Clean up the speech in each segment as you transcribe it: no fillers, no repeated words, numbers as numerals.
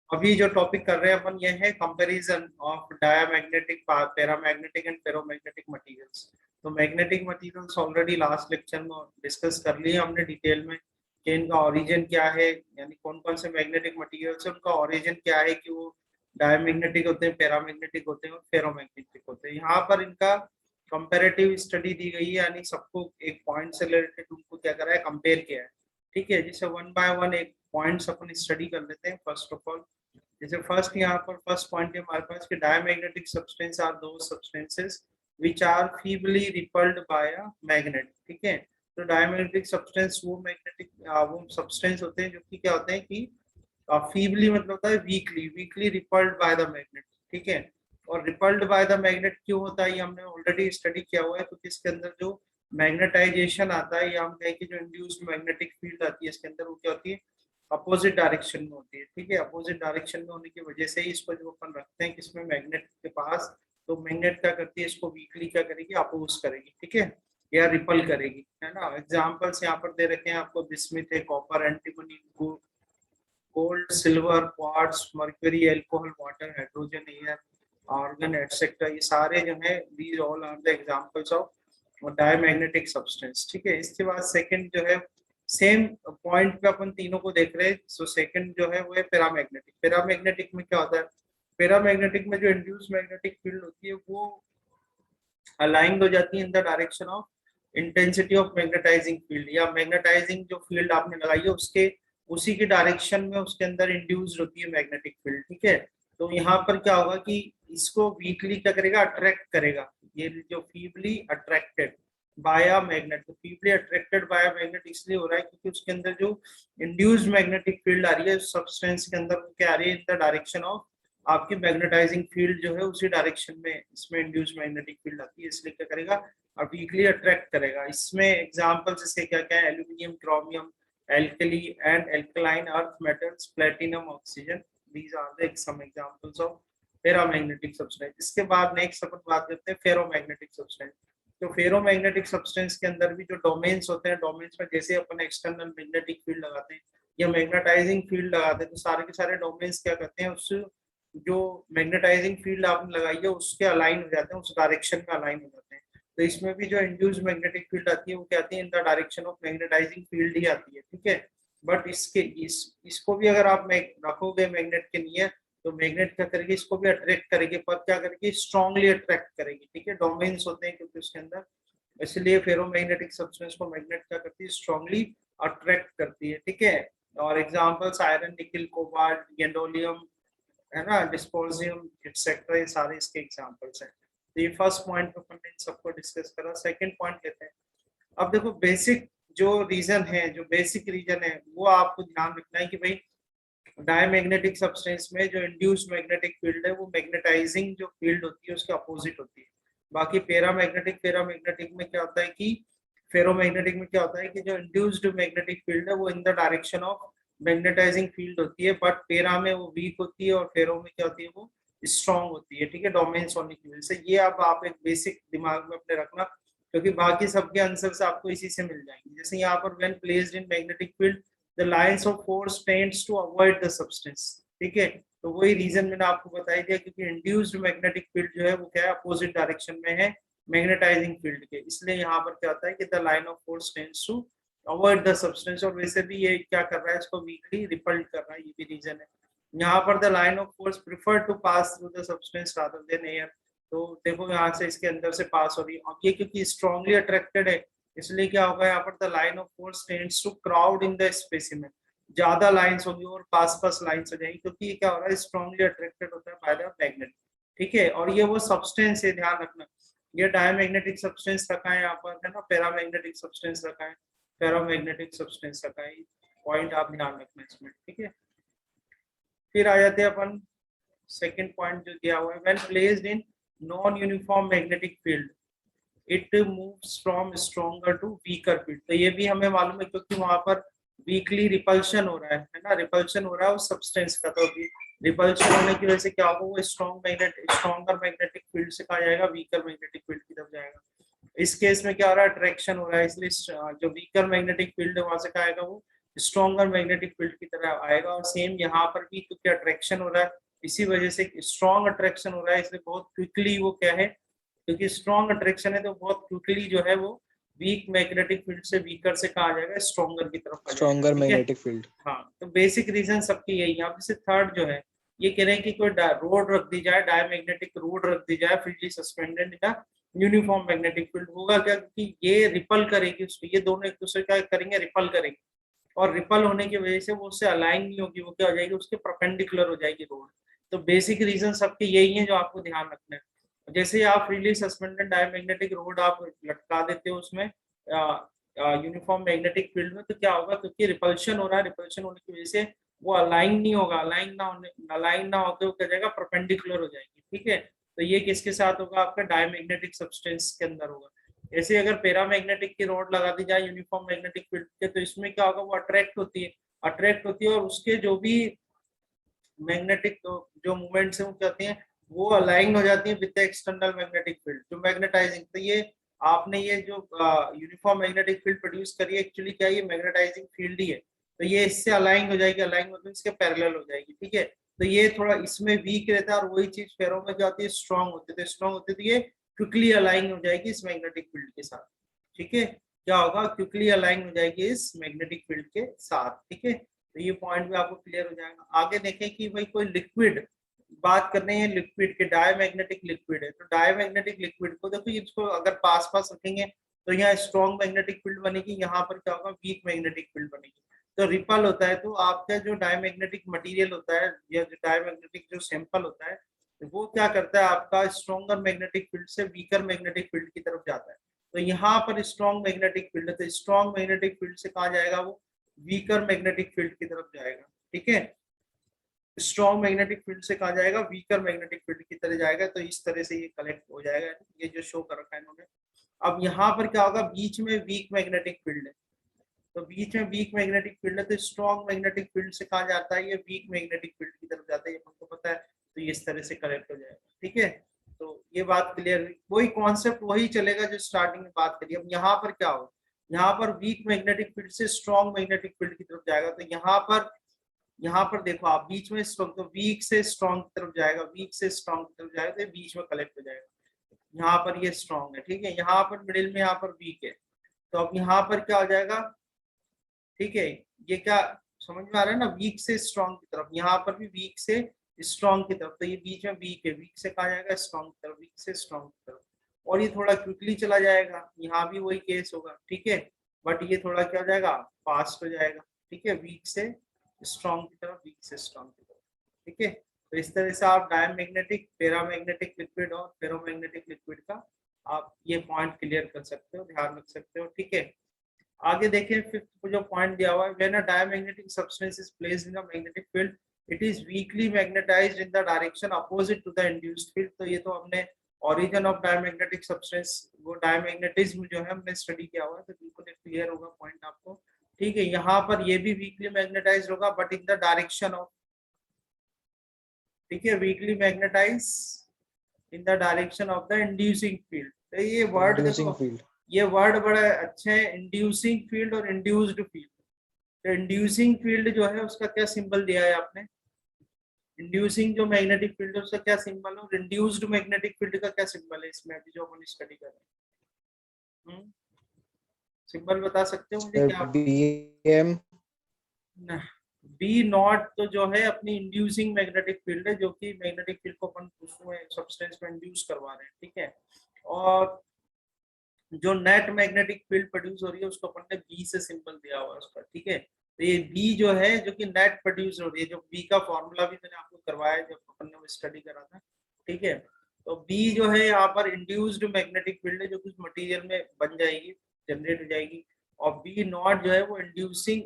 अभी जो टॉपिक कर रहे हैं अपन ये है comparison of diamagnetic, paramagnetic and ferromagnetic materials. तो magnetic materials already last lecture में डिस्कस कर लिए हमने डिटेल में कि इनका ओरिजिन क्या है, यानी कौन कौन से मैग्नेटिक मटेरियल्स है, उनका ओरिजिन क्या है, कि वो डायमैग्नेटिक होते हैं, पैरामैग्नेटिक होते हैं और फेरोमैग्नेटिक होते हैं। यहाँ पर इनका कंपैरेटिव स्टडी दी गई है, यानी सबको एक पॉइंट से रिलेटेड उनको क्या करा है, कंपेयर किया है। ठीक है, जिसे वन बाय वन एक पॉइंट्स अपन स्टडी कर लेते हैं। फर्स्ट ऑफ ऑल, जैसे फर्स्ट यहाँ पर फर्स्ट पॉइंट है हमारे पास कि diamagnetic substance are those substances which are feebly repelled by a magnet. ठीक है, तो डायमैग्नेटिक सब्सटेंस वो मैग्नेटिक वो सब्सटेंस होते हैं जो कि क्या होते हैं कि फीबली मतलब होता है weekly, weekly rippled by the magnet. ठीक है, और रिपल्ड बाय द मैग्नेट क्यों होता है ये हमने ऑलरेडी स्टडी किया हुआ है, क्योंकि इसके अंदर जो मैग्नेटाइजेशन आता है या हम कहें कि जो इंड्यूस्ड मैग्नेटिक फील्ड आती है इसके अंदर, वो क्या होती है, अपोजिट डायरेक्शन में होती है। ठीक है, अपोजिट डायरेक्शन में होने की वजह से ही इसको जो अपन रखते हैं किसमें, मैग्नेट के पास, तो मैग्नेट क्या करती है, इसको वीकली क्या करेगी, अपोज करेगी। ठीक है, या रिपल करेगी, है ना। एग्जांपल्स यहाँ पर दे रखे हैं आपको, बिस्मिथ है, copper, antimony, gold, silver, quartz, mercury, alcohol, water, hydrogen, air, argon, etcetera. ये सारे जो है these all are the examples of diamagnetic substance. ठीक है, इसके बाद सेकंड जो है, सेम पॉइंट पे अपन तीनों को देख रहे हैं। सो सेकंड जो है वो है पैरामैग्नेटिक। पैरामैग्नेटिक में क्या होता है, पैरामैग्नेटिक में जो इंड्यूस मैग्नेटिक फील्ड होती है वो अलाइंड हो जाती है in the direction of intensity of magnetising field, या मैग्नेटाइजिंग जो फील्ड आपने लगाई है उसके उसी की डायरेक्शन में उसके अंदर इंड्यूस्ड होती है मैग्नेटिक फील्ड। ठीक है, तो यहाँ पर क्या होगा कि इसको वीकली क्या करेगा, अट्रैक्ट करेगा। ये जो feebly attracted by a magnet, तो feebly attracted by a magnet इसलिए हो रहा है क्योंकि उसके अंदर जो इंड्यूस्ड मैग्नेटिक फील्ड आ रही है सब्सटेंस के अंदर, क्या आ रही है, इन द डायरेक्शन ऑफ आपकी मैग्नेटाइजिंग फील्ड जो है उसी डायरेक्शन में इसमें इंड्यूस मैग्नेटिक फील्ड आती है, इसलिए क्या करेगा, और वीकली अट्रैक्ट करेगा। इसमें एग्जांपल्स इसके क्या क्या है, aluminium, chromium, alkali and alkaline earth metals, platinum, oxygen. These are the some examples of ferromagnetic substance. इसके बाद नेक्स्ट अपन बात करते हैं फेरोमैग्नेटिक सब्सटेंस। तो फेरोमैग्नेटिक सब्सटेंस के अंदर भी जो डोमेन्स होते हैं, डोमेन्स में जैसे अपन एक्सटर्नल मैग्नेटिक फील्ड लगाते हैं या मैग्नेटाइजिंग फील्ड लगाते हैं, तो सारे के सारे डोमेन्स क्या करते हैं, उस जो मैग्नेटाइजिंग फील्ड आपने लगाई है उसके अलाइन हो जाते हैं, उस डायरेक्शन में अलाइन हो जाते हैं। तो इसमें भी जो इंड्यूस मैग्नेटिक फील्ड आती है वो क्या आती है, in the direction of magnetising field ही आती है। ठीक है, बट इसको भी अगर आप रखोगे मैग्नेट के नियर, तो मैग्नेट क्या करेगी, इसको भी अट्रैक्ट करेगी, पर क्या करेगी, स्ट्रांगली अट्रैक्ट करेगी। ठीक है, डोमेन्स होते हैं क्योंकि उसके अंदर, इसलिए फेरोमैग्नेटिक सब्सटेंस को मैग्नेट क्या करती है, स्ट्रांगली अट्रैक्ट करती है। ठीक है, और एग्जांपल्स आयरन, निकल, कोबाल्ट, गैंडोलियम, है ना, डिस्पोजियम, एक्सेट्रा, ये सारे इसके एग्जांपल्स हैं। तो ये फर्स्ट पॉइंट पे अपन इन सबको डिस्कस करा। सेकंड पॉइंट लेते हैं। अब देखो बेसिक जो रीजन है, जो बेसिक रीजन है वो आपको ध्यान रखना है कि भाई डायमैग्नेटिक सब्सटेंस में जो इंड्यूस्ड मैग्नेटिक फील्ड है वो मैग्नेटाइजिंग जो फील्ड होती है उसके अपोजिट होती है। बाकी पैरामैग्नेटिक में क्या होता है कि फेरोमैग्नेटिक में क्या होता है कि जो इंड्यूस्ड मैग्नेटिक फील्ड है वो in the direction of magnetising field होती है, बट पेरा में वो वीक होती है और फेरो में क्या होती है, वो स्ट्रॉन्ग होती है। ठीक है, डोमेन्स होने की वजह से। ये अब आप एक बेसिक दिमाग में अपने रखना, क्योंकि बाकी सबके आंसर्स आपको इसी से मिल जाएंगे। जैसे यहाँ पर when placed in magnetic field the lines of force tends to avoid the substance. ठीक है, तो वही रीजन मैंने आपको बता दिया, क्योंकि इंड्यूस्ड मैग्नेटिक फील्ड जो है वो क्या है, अपोजिट डायरेक्शन में है मैग्नेटाइजिंग फील्ड के, इसलिए यहाँ पर क्या होता है कि the line of force tends to avoid the substance. और वैसे भी ये क्या कर रहा है, इसको वीकली रिपल्ड कर रहा है, ये भी रीजन है। यहाँ पर the line of force prefer to pass through the substance rather than air. तो देखो यहाँ से इसके अंदर से पास हो रही है, अब ये क्योंकि स्ट्रांगली अट्रैक्टेड है इसलिए क्या होगा, यहाँ पर the line of force tends to crowd in the specimen. ज्यादा लाइंस होगी और पास पास लाइंस हो जाएंगी, क्योंकि ये क्या हो रहा है, स्ट्रांगली अट्रैक्टेड होता है बाय द मैग्नेट। ठीक है, और ये वो सब्सटेंस है, ध्यान रखना, ये डायमैग्नेटिक सब्सटेंस रखा है यहाँ पर, है ना, पैरामैग्नेटिक सब्सटेंस रखा है, फेरोमैग्नेटिक सब्सटेंस रखा है। पॉइंट आप ध्यान रखना इसमें। ठीक है, फिर आ जाते हैं अपन सेकंड पॉइंट जो दिया हुआ है, when placed in non uniform magnetic field it moves from stronger to weaker field. तो ये भी हमें मालूम है क्योंकि वहां पर वीकली रिपल्शन हो रहा है ना, रिपल्शन हो रहा है उस सब्सटेंस का। तो रिपल्शन होने की वजह से क्या होगा, वो स्ट्रॉन्गर मैग्नेटिक फील्ड से कहा जाएगा वीकर मैग्नेटिक फील्ड की तरफ जाएगा। इस केस में क्या हो रहा है, अट्रैक्शन हो रहा है, इसलिए जो वीकर मैग्नेटिक फील्ड है वहां से क्या आएगा, वो स्ट्रॉन्गर मैग्नेटिक फील्ड की तरह आएगा। और सेम यहाँ पर भी क्योंकि अट्रैक्शन हो रहा है, इसी वजह से स्ट्रॉन्ग अट्रैक्शन हो रहा है, इसलिए बहुत क्विकली वो क्या है, क्योंकि स्ट्रॉन्ग अट्रैक्शन है तो बहुत क्विकली जो है वो वीक मैग्नेटिक फील्ड से वीकर से कहा जाएगा स्ट्रॉन्गर की तरफ आ जाएगा। स्ट्रॉन्गर ठीक है, मैग्नेटिक फील्ड। हाँ, तो बेसिक रीजन सबकी यही। यहाँ पे से थर्ड जो है ये कह रहे हैं कि कोई रोड रख दी जाए, डायमैग्नेटिक रोड रख दी जाए freely suspended in uniform magnetic field, होगा क्या कि ये रिपल करेगी उसको, ये दोनों एक दूसरे का करेंगे, रिपल करेंगे, और रिपल होने की वजह से वो उससे अलाइन नहीं होगी, वो क्या हो जाएगी, उसके परपेंडिकुलर हो जाएगी रोड। तो बेसिक रीजन सबके यही है जो आपको ध्यान रखना है। जैसे आप फ्रीली सस्पेंडेड डायमैग्नेटिक रोड आप लटका देते हो उसमें यूनिफॉर्म मैग्नेटिक फील्ड में, तो क्या होगा, क्योंकि रिपल्शन हो रहा है, रिपल्शन होने की वजह से वो अलाइन नहीं होगा, अलाइन ना होकर वो क्या जाएगा, परपेंडिकुलर हो जाएगी। ठीक है, तो ये किसके साथ होगा, आपका डायमैग्नेटिक सब्सटेंस के अंदर होगा। ऐसे अगर पैरामैग्नेटिक की रॉड लगा दी जाए यूनिफॉर्म मैग्नेटिक फील्ड के, तो इसमें क्या होगा, वो अट्रैक्ट होती है और उसके जो भी मैग्नेटिक जो मूवमेंट्स है वो क्या होती हैं, वो अलाइन हो जाती है with the external magnetic field जो मैग्नेटाइजिंग। तो ये आपने ये जो यूनिफॉर्म मैग्नेटिक फील्ड प्रोड्यूस करी है, एक्चुअली क्या है, ये मैग्नेटाइजिंग फील्ड ही है। तो ये इससे अलाइन हो जाएगी, अलाइन मतलब इसके पैरेलल हो जाएगी। ठीक है, तो ये थोड़ा इसमें वीक रहता है, और वही चीज फेरो में जो आती है स्ट्रॉन्ग होती है, तो स्ट्रॉन्ग होती है तो ये क्विकली अलाइन हो जाएगी इस मैग्नेटिक फील्ड के साथ। ठीक है, क्या होगा, क्विकली अलाइन हो जाएगी इस मैग्नेटिक फील्ड के साथ। ठीक है, तो ये पॉइंट भी आपको क्लियर हो जाएगा। आगे देखें कि भाई कोई लिक्विड, बात कर रहे हैं लिक्विड के, डायमैग्नेटिक लिक्विड है, तो डायमैग्नेटिक लिक्विड को देखो, इसको अगर पास पास रखेंगे तो यहाँ स्ट्रॉन्ग मैग्नेटिक फील्ड बनेगी, यहाँ पर क्या होगा, वीक मैग्नेटिक फील्ड बनेगी। तो रिपल होता है, तो आपका जो डायमैग्नेटिक मटेरियल होता है या जो डायमैग्नेटिक जो सैंपल होता है, तो वो क्या करता है, आपका स्ट्रॉन्गर मैग्नेटिक फील्ड से वीकर मैग्नेटिक फील्ड की तरफ जाता है। तो यहाँ पर स्ट्रॉन्ग मैग्नेटिक फील्ड है, तो स्ट्रॉन्ग मैग्नेटिक फील्ड से कहा जाएगा, वो वीकर मैग्नेटिक फील्ड की तरफ जाएगा। ठीक है, स्ट्रॉन्ग मैग्नेटिक फील्ड से कहा जाएगा वीकर मैग्नेटिक फील्ड की तरह जाएगा। तो इस तरह से ये कलेक्ट हो जाएगा, ये जो शो कर रखा है इन्होंने। अब यहाँ पर क्या होगा, बीच में वीक मैग्नेटिक फील्ड है, तो बीच में वीक मैग्नेटिक फील्ड है, तो स्ट्रॉन्ग मैग्नेटिक फील्ड से कहा जाता है ये वीक मैग्नेटिक फील्ड की तरफ जाता है, ये हमको पता है। तो ये इस तरह से कलेक्ट हो जाएगा। ठीक है, तो ये बात क्लियर हुई, वही कॉन्सेप्ट वही चलेगा जो स्टार्टिंग में बात करी। अब यहाँ पर क्या होगा, यहाँ पर वीक मैग्नेटिक फील्ड से स्ट्रॉन्ग मैग्नेटिक फील्ड की तरफ जाएगा। तो यहाँ पर देखो आप, बीच में स्ट्रॉन्ग, तो वीक से स्ट्रॉन्ग की तरफ जाएगा, वीक से स्ट्रॉन्ग की तरफ जाएगा, तो बीच में कलेक्ट हो जाएगा। यहाँ पर ये स्ट्रॉन्ग है, ठीक है, यहाँ पर मिडिल में यहाँ पर वीक है, तो अब यहाँ पर क्या हो जाएगा, ठीक है, ये क्या समझ में आ रहा है ना, वीक से स्ट्रॉन्ग की तरफ, यहाँ पर भी वीक से स्ट्रॉन्ग की तरफ, तो ये बीच में वीक है, वीक से कहा जाएगा स्ट्रॉन्ग की तरफ, वीक से स्ट्रॉन्ग की तरफ। और ये थोड़ा क्विकली चला जाएगा, यहाँ भी वही केस होगा। ठीक है, बट ये थोड़ा क्या हो जाएगा, फास्ट हो जाएगा। ठीक है, वीक से स्ट्रॉन्ग की तरफ, वीक से स्ट्रॉन्ग की तरफ। ठीक है, तो इस तरह से आप डायमैग्नेटिक, पैरामैग्नेटिक लिक्विड और फेरोमैग्नेटिक लिक्विड का आप ये पॉइंट क्लियर कर सकते हो, ध्यान रख सकते हो। ठीक है, आगे देखें फिफ्थ जो पॉइंट दिया हुआ है, when a diamagnetic substance is placed in a magnetic field it is weakly magnetized in the direction opposite to the induced field. तो ये तो हमने ओरिजिन ऑफ डायमैग्नेटिक सब्सटेंस, वो डायमैग्नेटिज्म जो है हमने स्टडी किया हुआ है, तो बिल्कुल क्लियर होगा पॉइंट आपको। ठीक है, यहाँ पर ये भी वीकली मैग्नेटाइज्ड होगा but in the direction of, ठीक है, weakly magnetize in the direction of the inducing field. तो ये वर्ड इंड्यूसिंग देखो, फील्ड। ये वर्ड बड़ा अच्छे हैं, इंड्यूसिंग फील्ड और इंड्यूस्ड फील्ड। तो इंड्यूसिंग फील्ड जो है उसका क्या सिंबल दिया है आपने, इंड्यूसिंग जो मैग्नेटिक फील्ड है उसका क्या सिंबल है, और इंड्यूस्ड मैग्नेटिक फील्ड का क्या सिंबल है इसमें अभी जो अपन स्टडी कर रहे हैं, सिंबल बता सकते हो मुझे क्या। BM। बी नॉट तो जो है अपनी इंड्यूसिंग मैग्नेटिक फील्ड है, जो कि मैग्नेटिक फील्ड को अपन उसमें सब्सटेंस में इंड्यूस करवा रहे हैं। ठीक है, और जो नेट मैग्नेटिक फील्ड प्रोड्यूस हो रही है उसको अपन ने बी से सिंबल दिया हुआ है उसका। ठीक है, तो ये बी जो है जो कि नेट प्रोड्यूस हो रही है, जो बी का फॉर्मूला भी मैंने आपको करवाया जब अपन ने वो स्टडी करा था। ठीक है, तो बी जो है यहाँ पर इंड्यूस्ड मैग्नेटिक फील्ड है जो कुछ मटेरियल में बन जाएगी, जनरेट हो जाएगी, और बी नॉट जो है वो इंड्यूसिंग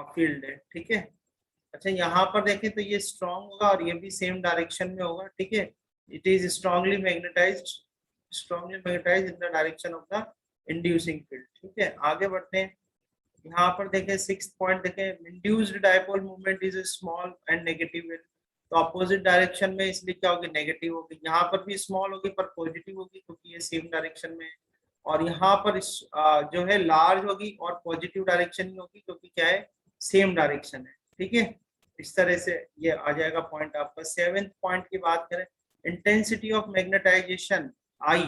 फील्ड है। ठीक है, अच्छा यहाँ पर देखें तो ये स्ट्रॉन्ग होगा और ये भी सेम डायरेक्शन में होगा। ठीक है, it is strongly magnetised in the direction of the inducing field. ठीक है, आगे बढ़ते हैं। यहाँ पर देखें सिक्स्थ पॉइंट देखें, induced dipole movement is small and negative. तो अपोजिट डायरेक्शन में इसलिए क्या होगी, नेगेटिव होगी। यहाँ पर भी स्मॉल होगी पर पॉजिटिव होगी क्योंकि ये सेम डायरेक्शन में है। और यहाँ पर जो है लार्ज होगी और पॉजिटिव डायरेक्शन में होगी क्योंकि क्या है, सेम डायरेक्शन है, ठीक है। इस तरह से ये आ जाएगा पॉइंट आपका। 7th पॉइंट की बात करें, इंटेंसिटी ऑफ मैग्नेटाइजेशन आई।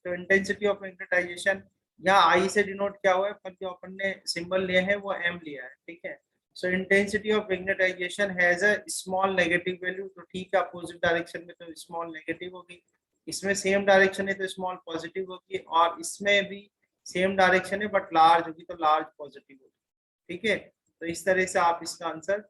तो इंटेंसिटी ऑफ मैग्नेटाइजेशन यहाँ आई से डिनोट क्या हुआ है, पर जो अपन ने सिंबल लिया है वो एम लिया है, ठीक है। सो intensity of magnetization has a small negative value, तो ठीक है, अपोजिट डायरेक्शन में तो स्मॉल नेगेटिव होगी, इसमें सेम डायरेक्शन है तो स्मॉल पॉजिटिव होगी, और इसमें भी सेम डायरेक्शन है बट लार्ज होगी तो लार्ज पॉजिटिव होगी, ठीक है। तो इस तरह से आप इसका आंसर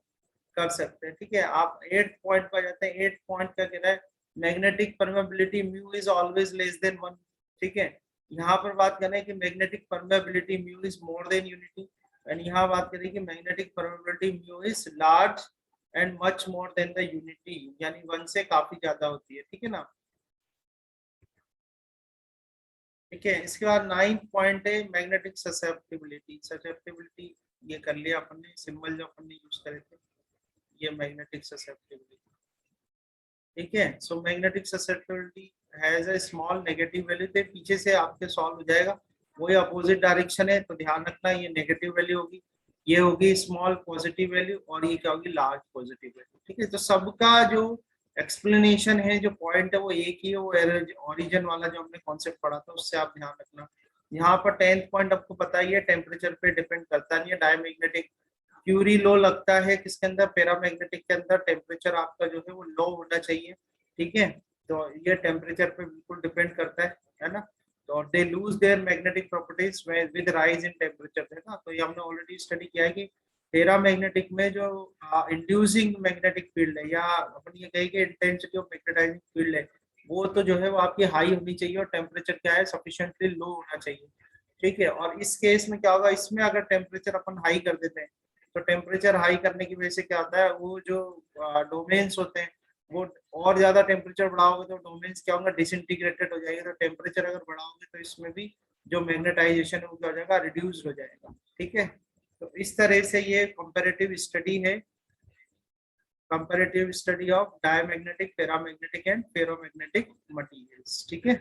कर सकते हैं, ठीक है। आप 8th पॉइंट पर जाते हैं। 8th पॉइंट क्या कह रहा है, magnetic permeability mu is always less than 1, ठीक है। यहाँ पर बात कर रहे हैं कि magnetic permeability mu is more than unity, and यहाँ बात करें कि magnetic permeability mu is large and much more than the unity, यानी 1 से काफी ज्यादा होती है, ठीक है ना। ठीक है, इसके बाद 9th पॉइंट है मैग्नेटिक ससेप्टिबिलिटी। ससेप्टिबिलिटी ये कर लिया अपन ने, सिंबल जो अपन ने यूज करे थे, ये मैग्नेटिक ससेप्टिबिलिटी, ठीक है। So magnetic susceptibility has a small negative value, तो पीछे से आपके सॉल्व हो जाएगा, वही अपोजिट डायरेक्शन है तो ध्यान रखना ये नेगेटिव वैल्यू होगी, ये होगी स्मॉल पॉजिटिव वैल्यू, और ये क्या होगी, लार्ज पॉजिटिव वैल्यू, ठीक है। तो सबका जो एक्सप्लेनेशन है, जो पॉइंट है वो एक ही है, वो ओरिजिन वाला जो हमने कॉन्सेप्ट पढ़ा था उससे आप ध्यान रखना। यहाँ पर 10th पॉइंट आपको पता ही है, टेम्परेचर पे डिपेंड करता नहीं है, डायमैग्नेटिक क्यूरी लो लगता है किसके अंदर, पैरामैग्नेटिक के अंदर टेम्परेचर आपका जो है वो लो होना चाहिए, ठीक है। तो ये टेम्परेचर पे बिल्कुल डिपेंड करता है ना। तो they lose their magnetic properties with rise in temperature, है ना। तो ये हमने ऑलरेडी स्टडी किया है कि पैरामैग्नेटिक में जो इंड्यूसिंग मैग्नेटिक फील्ड है, या अपन ये कहें कि इंटेंसिटी ऑफ मैग्नेटाइजिंग फील्ड है, वो तो जो है वो आपकी हाई होनी चाहिए, और टेम्परेचर क्या है, सफिशिएंटली लो होना चाहिए, ठीक है। और इस केस में क्या होगा, इसमें अगर टेम्परेचर अपन हाई कर देते हैं, तो टेम्परेचर हाई करने की वजह से क्या होता है, वो जो डोमेन्स होते हैं वो और ज्यादा टेम्परेचर बढ़ाओगे तो डोमेन्स क्या होगा, डिसइंटीग्रेटेड हो जाएंगे। तो टेम्परेचर अगर बढ़ाओगे तो इसमें भी जो मैग्नेटाइजेशन है वो क्या हो जाएगा, रिड्यूस हो जाएगा, ठीक है। तो इस तरह से ये कंपैरेटिव स्टडी है, comparative study of diamagnetic, paramagnetic and ferromagnetic materials, ठीक है।